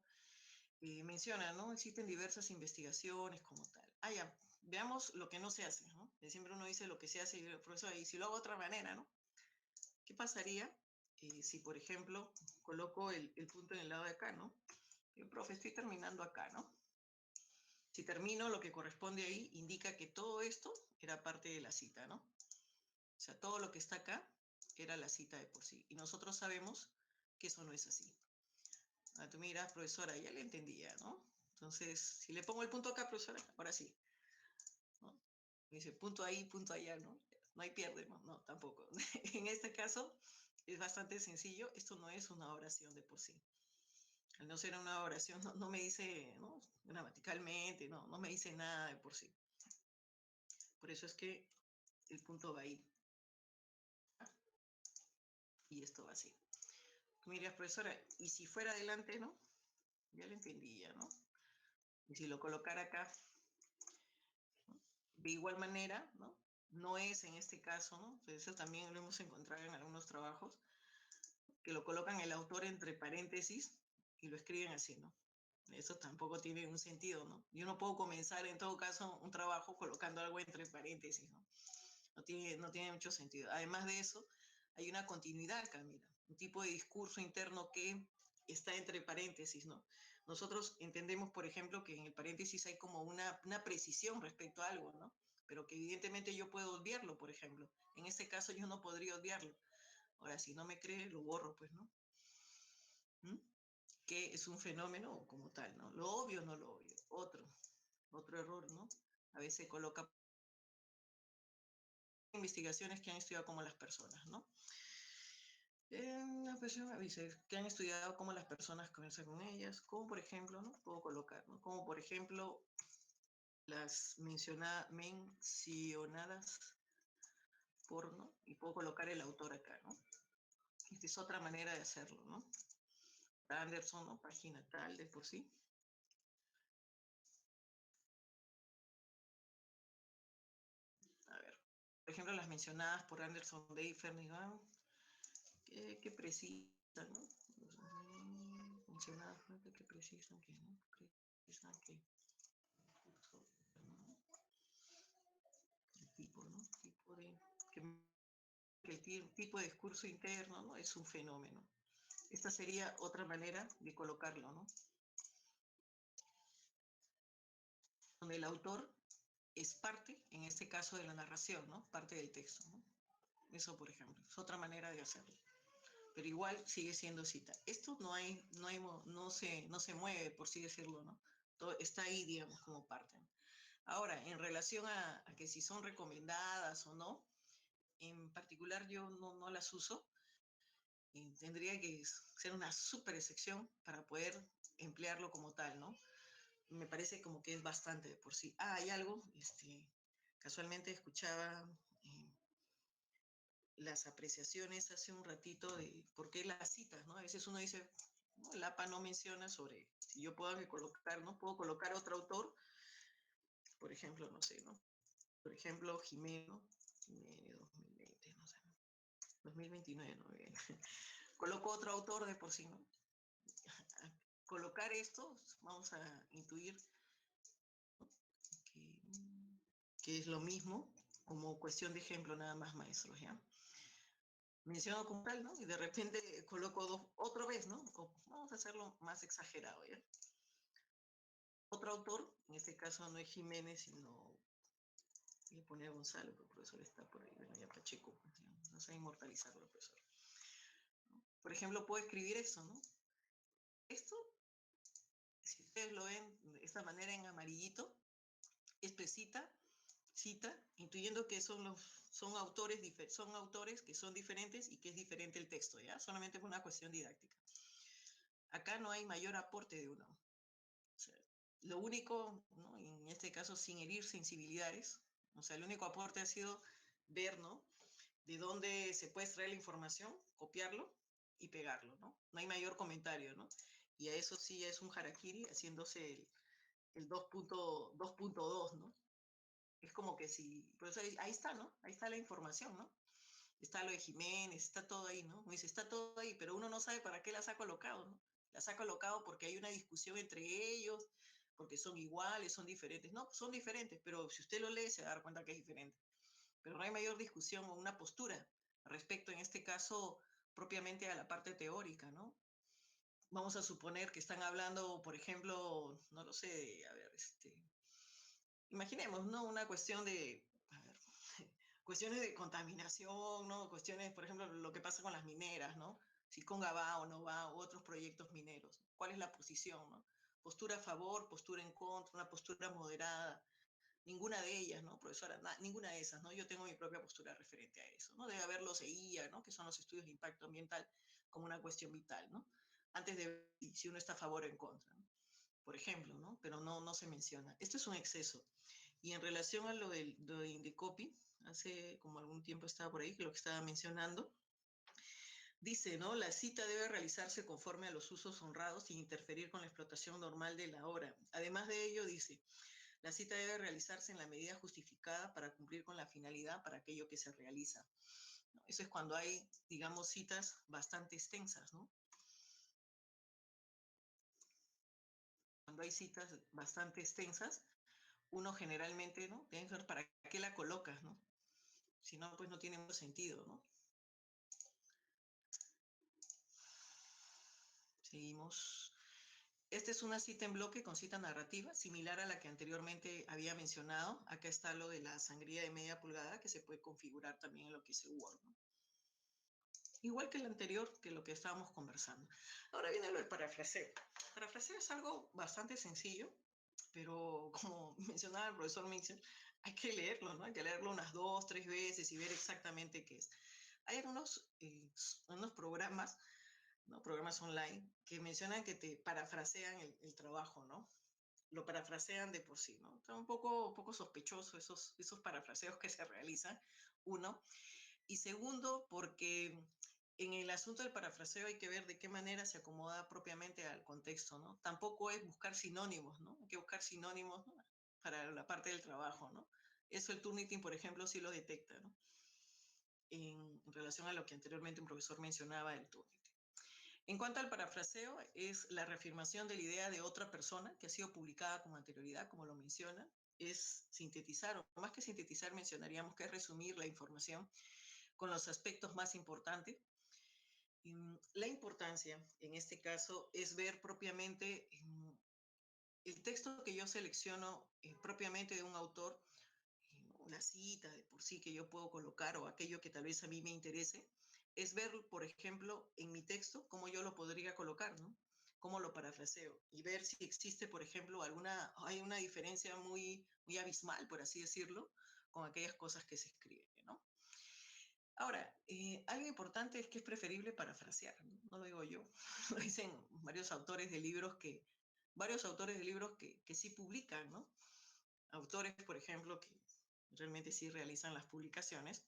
menciona, ¿no? Existen diversas investigaciones como tal. Ah, ya, veamos lo que no se hace, ¿no? Siempre uno dice lo que se hace y profesor, y si lo hago de otra manera, ¿no? ¿Qué pasaría si, por ejemplo, coloco el punto en el lado de acá, ¿no? El profe, estoy terminando acá, ¿no? Si termino, lo que corresponde ahí indica que todo esto era parte de la cita, ¿no? O sea, todo lo que está acá era la cita de por sí. Y nosotros sabemos que eso no es así. Ah, tú miras, profesora, ya le entendía, ¿no? Entonces, si le pongo el punto acá, profesora, ahora sí, ¿no? Me dice, punto ahí, punto allá, ¿no? No hay pierde, ¿no? No, tampoco. En este caso, es bastante sencillo. Esto no es una oración de por sí. Al no ser una oración, no me dice, ¿no? Gramaticalmente, no me dice nada de por sí. Por eso es que el punto va ahí. Y esto va así. Tú me dirías, profesora, y si fuera adelante, ¿no? Ya lo entendía, ¿no? Y si lo colocara acá, ¿no? De igual manera, ¿no? No es en este caso, ¿no? Eso también lo hemos encontrado en algunos trabajos, que lo colocan el autor entre paréntesis y lo escriben así, ¿no? Eso tampoco tiene un sentido, ¿no? Yo no puedo comenzar en todo caso un trabajo colocando algo entre paréntesis, ¿no? No tiene mucho sentido. Además de eso, hay una continuidad acá, mira, un tipo de discurso interno que está entre paréntesis, ¿no? Nosotros entendemos, por ejemplo, que en el paréntesis hay como una precisión respecto a algo, ¿no? Pero que evidentemente yo puedo obviarlo, por ejemplo. En este caso yo no podría obviarlo. Ahora, si no me cree, lo borro, pues, ¿no? ¿Mm? Que es un fenómeno como tal, ¿no? Lo obvio, no lo obvio. Otro error, ¿no? A veces coloca investigaciones que han estudiado como las personas, ¿no? Una persona dice que han estudiado cómo las personas conversan con ellas, como por ejemplo, ¿no? Puedo colocar, ¿no? Como por ejemplo, las mencionadas por, ¿no? Y puedo colocar el autor acá, ¿no? Esta es otra manera de hacerlo, ¿no? Anderson, ¿no? Página tal de por sí. A ver, por ejemplo, ejemplo, las mencionadas por Anderson, Day y Fernigan, que precisan, ¿no? Mencionadas que precisan que, ¿no? Precisan que el tipo, ¿no? Tipo de, que el tipo de discurso interno, ¿no? Es un fenómeno. Esta sería otra manera de colocarlo, ¿no? Donde el autor es parte, en este caso, de la narración, ¿no? Parte del texto, ¿no? Eso, por ejemplo, es otra manera de hacerlo. Pero igual sigue siendo cita. Esto no se mueve, por así decirlo, ¿no? Todo está ahí, digamos, como parte, ¿no? Ahora, en relación a que si son recomendadas o no, en particular yo no las uso y tendría que ser una super excepción para poder emplearlo como tal, ¿no? Me parece como que es bastante de por sí. Ah, hay algo, casualmente escuchaba las apreciaciones hace un ratito de por qué las citas, ¿no? A veces uno dice, no, el APA no menciona sobre si yo puedo colocar, ¿no? Puedo colocar otro autor, por ejemplo, no sé, ¿no? Por ejemplo, Jimeno, Jimeno 2020, no sé, 2029, ¿no? Bien. Coloco otro autor de por sí, ¿no? Colocar esto, vamos a intuir, ¿no? que es lo mismo, como cuestión de ejemplo nada más, maestros, ¿ya? Menciono como tal, ¿no? Y de repente coloco otra vez, ¿no? O vamos a hacerlo más exagerado, ¿ya? Otro autor, en este caso no es Jiménez, sino le pone a Gonzalo, pero el profesor está por ahí, bueno, ya Pacheco, pues, ¿ya? No sé inmortalizarlo, profesor. ¿No? Por ejemplo, puedo escribir eso, ¿no? Esto, si ustedes lo ven de esta manera en amarillito, es cita, intuyendo que son autores que son diferentes y que es diferente el texto, ¿ya? Solamente por una cuestión didáctica. Acá no hay mayor aporte de uno. O sea, lo único, ¿no? En este caso, sin herir sensibilidades, o sea, el único aporte ha sido ver, ¿no? De dónde se puede extraer la información, copiarlo y pegarlo, ¿no? No hay mayor comentario, ¿no? Y a eso sí es un harakiri haciéndose el 2.2, ¿no? Es como que si, pues ahí está, ¿no? Ahí está la información, ¿no? Está lo de Jiménez, está todo ahí, ¿no? Me dice, está todo ahí, pero uno no sabe para qué las ha colocado, ¿no? Las ha colocado porque hay una discusión entre ellos, porque son iguales, son diferentes. No, son diferentes, pero si usted lo lee se va a dar cuenta que es diferente. Pero no hay mayor discusión o una postura respecto, en este caso, propiamente a la parte teórica, ¿no? Vamos a suponer que están hablando, por ejemplo, no lo sé, a ver, imaginemos, ¿no? Una cuestión de, a ver, cuestiones de contaminación, ¿no? Cuestiones, por ejemplo, lo que pasa con las mineras, ¿no? Si Conga va o no va, u otros proyectos mineros. ¿Cuál es la posición, no? Postura a favor, postura en contra, una postura moderada. Ninguna de ellas, ¿no? Profesora, ninguna de esas, ¿no? Yo tengo mi propia postura referente a eso, ¿no? Debe haber los EIA, ¿no? Que son los estudios de impacto ambiental como una cuestión vital, ¿no? Antes de ver si uno está a favor o en contra, ¿no? Por ejemplo, ¿no? Pero no se menciona. Esto es un exceso. Y en relación a lo de Indecopy, hace como algún tiempo estaba por ahí, que lo que estaba mencionando, dice, ¿no? La cita debe realizarse conforme a los usos honrados sin interferir con la explotación normal de la obra. Además de ello, dice, la cita debe realizarse en la medida justificada para cumplir con la finalidad para aquello que se realiza, ¿no? Eso es cuando hay, digamos, citas bastante extensas, ¿no? Cuando hay citas bastante extensas, uno generalmente, ¿no? Tiene que ver para qué la colocas, ¿no? Si no, pues no tiene mucho sentido, ¿no? Seguimos. Esta es una cita en bloque con cita narrativa, similar a la que anteriormente había mencionado. Acá está lo de la sangría de media pulgada, que se puede configurar también en lo que es Word, ¿no? Igual que el anterior, que lo que estábamos conversando. Ahora viene lo del parafraseo. Parafraseo es algo bastante sencillo, pero como mencionaba el profesor Mixer, hay que leerlo, ¿no? Hay que leerlo unas 2, 3 veces y ver exactamente qué es. Hay unos programas, ¿no? Programas online que mencionan que te parafrasean el trabajo, ¿no? Lo parafrasean de por sí, ¿no? Está un poco sospechoso esos parafraseos que se realizan, uno. Y segundo, porque en el asunto del parafraseo hay que ver de qué manera se acomoda propiamente al contexto, ¿no? Tampoco es buscar sinónimos, ¿no? Hay que buscar sinónimos, ¿no? Para la parte del trabajo, ¿no? Eso el Turnitin, por ejemplo, sí lo detecta, ¿no? en relación a lo que anteriormente un profesor mencionaba del túnel. En cuanto al parafraseo, es la reafirmación de la idea de otra persona que ha sido publicada con anterioridad, como lo menciona, es sintetizar, o más que sintetizar, mencionaríamos que es resumir la información con los aspectos más importantes. La importancia, en este caso, es ver propiamente el texto que yo selecciono propiamente de un autor, una cita de por sí que yo puedo colocar o aquello que tal vez a mí me interese, es ver, por ejemplo, en mi texto cómo yo lo podría colocar, ¿no? Cómo lo parafraseo y ver si existe, por ejemplo, hay una diferencia muy abismal, por así decirlo, con aquellas cosas que se escriben, ¿no? Ahora, algo importante es que es preferible parafrasear, ¿no? No lo digo yo, lo dicen varios autores de libros que sí publican, ¿no? Autores, por ejemplo, que realmente sí realizan las publicaciones,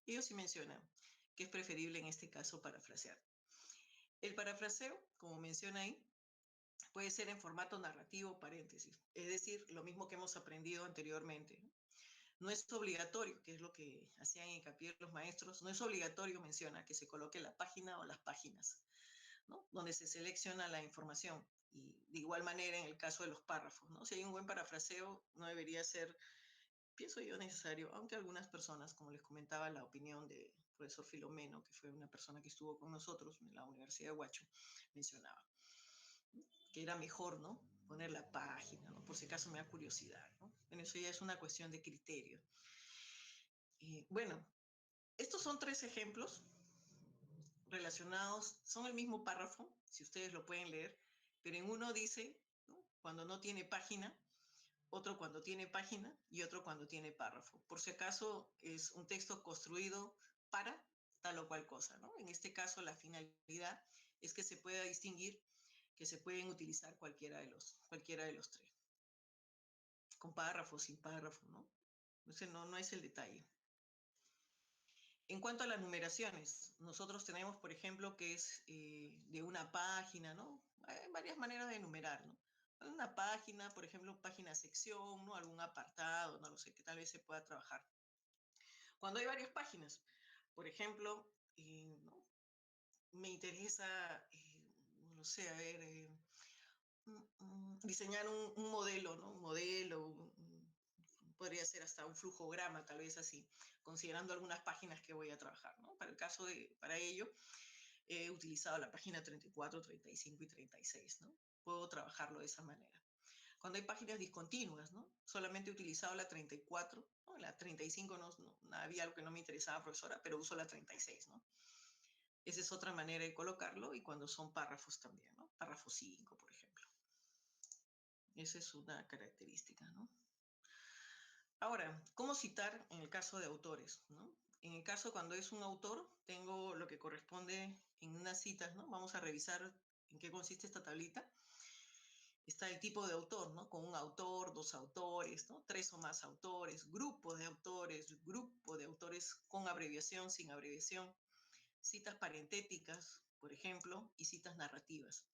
ellos sí mencionan que es preferible en este caso parafrasear. El parafraseo, como menciona ahí, puede ser en formato narrativo paréntesis, es decir, lo mismo que hemos aprendido anteriormente. No es obligatorio, que es lo que hacían hincapié los maestros, no es obligatorio, menciona, que se coloque la página o las páginas, ¿no? Donde se selecciona la información. Y de igual manera en el caso de los párrafos, ¿no? Si hay un buen parafraseo, no debería ser, pienso yo, necesario, aunque algunas personas, como les comentaba, la opinión de profesor Filomeno, que fue una persona que estuvo con nosotros en la Universidad de Huacho, mencionaba que era mejor, ¿no? Poner la página, ¿no? Por si acaso me da curiosidad, ¿no? Bueno, eso ya es una cuestión de criterio. Bueno, estos son 3 ejemplos relacionados, son el mismo párrafo, si ustedes lo pueden leer, pero en uno dice, ¿no? Cuando no tiene página, otro cuando tiene página y otro cuando tiene párrafo. Por si acaso es un texto construido para tal o cual cosa, ¿no? En este caso la finalidad es que se pueda distinguir que se pueden utilizar cualquiera de los 3, con párrafo, sin párrafo, ¿no? Ese no es el detalle. En cuanto a las numeraciones, nosotros tenemos, por ejemplo, que es de una página, ¿no? Hay varias maneras de numerar, ¿no? Una página, por ejemplo, página sección, ¿no? Algún apartado, no lo sé, que tal vez se pueda trabajar. Cuando hay varias páginas, por ejemplo, ¿no? Me interesa, no sé, a ver, diseñar un modelo, ¿no? Un modelo, podría ser hasta un flujograma, tal vez así, considerando algunas páginas que voy a trabajar, ¿no? Para ello, he utilizado la página 34, 35 y 36, ¿no? Puedo trabajarlo de esa manera. Cuando hay páginas discontinuas, ¿no? Solamente he utilizado la 34, ¿no? La 35 no había algo que no me interesaba, profesora, pero uso la 36, ¿no? Esa es otra manera de colocarlo, y cuando son párrafos también, ¿no? Párrafo 5, por ejemplo. Esa es una característica, ¿no? Ahora, ¿cómo citar en el caso de autores, ¿no? En el caso cuando es un autor, tengo lo que corresponde en unas citas, ¿no? Vamos a revisar en qué consiste esta tablita. Está el tipo de autor, ¿no? Con un autor, 2 autores, ¿no? 3 o más autores, grupo de autores con abreviación, sin abreviación, citas parentéticas, por ejemplo, y citas narrativas.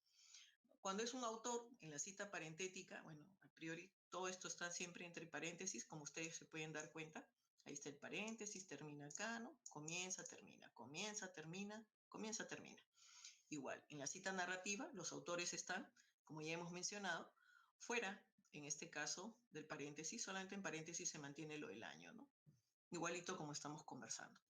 Cuando es un autor, en la cita parentética, bueno, a priori todo esto está siempre entre paréntesis, como ustedes se pueden dar cuenta. Ahí está el paréntesis, termina acá, ¿no? Comienza, termina, comienza, termina, comienza, termina. Igual, en la cita narrativa, los autores están, como ya hemos mencionado, fuera, en este caso, del paréntesis, solamente en paréntesis se mantiene lo del año, ¿no? Igualito como estamos conversando.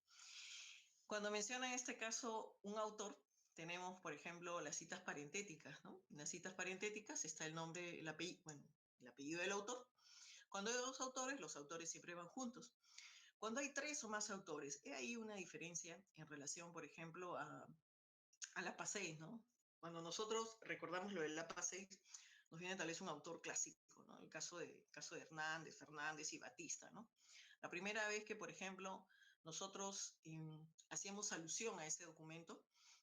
Cuando menciona en este caso un autor, tenemos, por ejemplo, las citas parentéticas, ¿no? En las citas parentéticas está el nombre, el apellido del autor. Cuando hay 2 autores, los autores siempre van juntos. Cuando hay 3 o más autores, hay una diferencia en relación, por ejemplo, a la PA6, ¿no? Cuando nosotros recordamos lo del PA6, nos viene tal vez un autor clásico, ¿no? El caso de Hernández, Fernández y Batista, ¿no? La primera vez que, por ejemplo, nosotros hacíamos alusión a ese documento,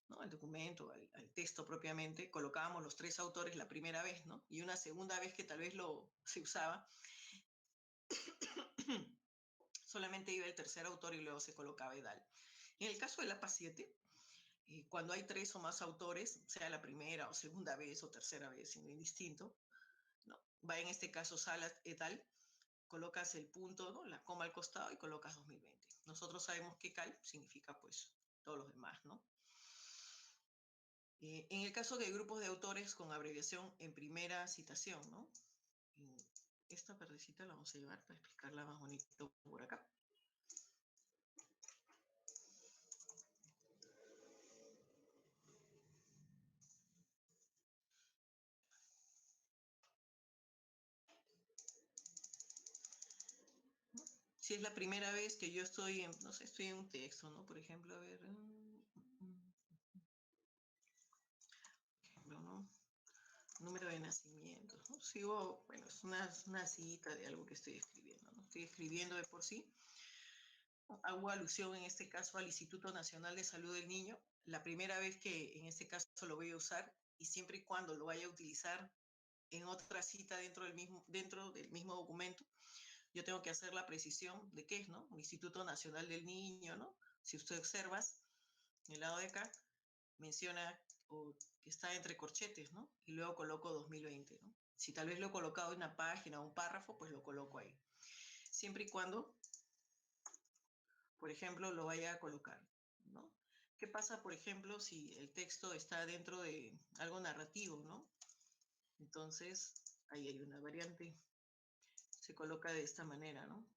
¿no? Al documento, al texto propiamente, colocábamos los 3 autores la primera vez, ¿no? Y una segunda vez que tal vez se usaba, solamente iba el tercer autor y luego se colocaba Edal. En el caso del APA7, cuando hay 3 o más autores, sea la primera o segunda vez o tercera vez, indistinto, ¿no? Va en este caso Salas et al., colocas el punto, ¿no? La coma al costado y colocas 2020. Nosotros sabemos que cal significa pues todos los demás, ¿no? En el caso de grupos de autores con abreviación en primera citación, ¿no? Esta partecita la vamos a llevar para explicarla más bonito por acá. Si es la primera vez que yo estoy en, no sé, estoy en un texto, ¿no? Por ejemplo, a ver, ¿no? Número de nacimiento, ¿no? Sigo, bueno, es una cita de algo que estoy escribiendo, ¿no? Estoy escribiendo de por sí. Hago alusión en este caso al Instituto Nacional de Salud del Niño. La primera vez que en este caso lo voy a usar y siempre y cuando lo vaya a utilizar en otra cita dentro del mismo documento, yo tengo que hacer la precisión de qué es, ¿no? El Instituto Nacional del Niño, ¿no? Si usted observas, en el lado de acá, menciona o que está entre corchetes, ¿no? Y luego coloco 2020, ¿no? Si tal vez lo he colocado en una página o un párrafo, pues lo coloco ahí. Siempre y cuando, por ejemplo, lo vaya a colocar, ¿no? ¿Qué pasa, por ejemplo, si el texto está dentro de algo narrativo, ¿no? Entonces, ahí hay una variante. Se coloca de esta manera, ¿no?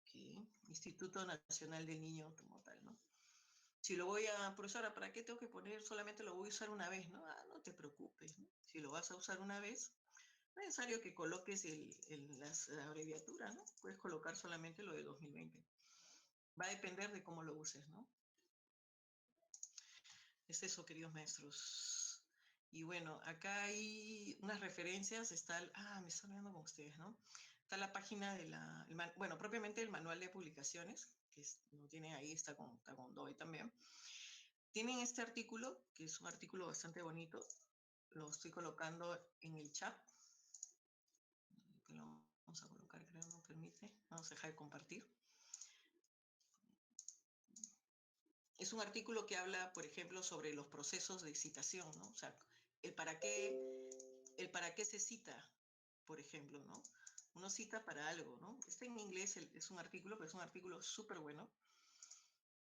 Okay. Instituto Nacional del Niño como tal, ¿no? Si lo voy a, profesora, ¿para qué tengo que poner? Solamente lo voy a usar una vez, ¿no? Ah, no te preocupes, ¿no? Si lo vas a usar una vez, no es necesario que coloques la abreviatura, ¿no? Puedes colocar solamente lo de 2020. Va a depender de cómo lo uses, ¿no? Es eso, queridos maestros. Y bueno, acá hay unas referencias, me está hablando con ustedes, ¿no? Está la página de bueno, propiamente el manual de publicaciones, que lo tienen ahí, está con DOI también. Tienen este artículo, que es un artículo bastante bonito, lo estoy colocando en el chat, que lo vamos a colocar, creo, no permite, vamos a dejar de compartir. Es un artículo que habla, por ejemplo, sobre los procesos de citación, ¿no? O sea, el para qué se cita, por ejemplo, ¿no? Uno cita para algo, ¿no? Está en inglés, es un artículo, pero es un artículo súper bueno,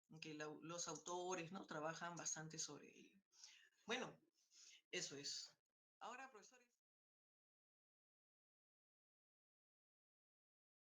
en que los autores, ¿no? Trabajan bastante sobre ello. Bueno, eso es. Ahora, profesor.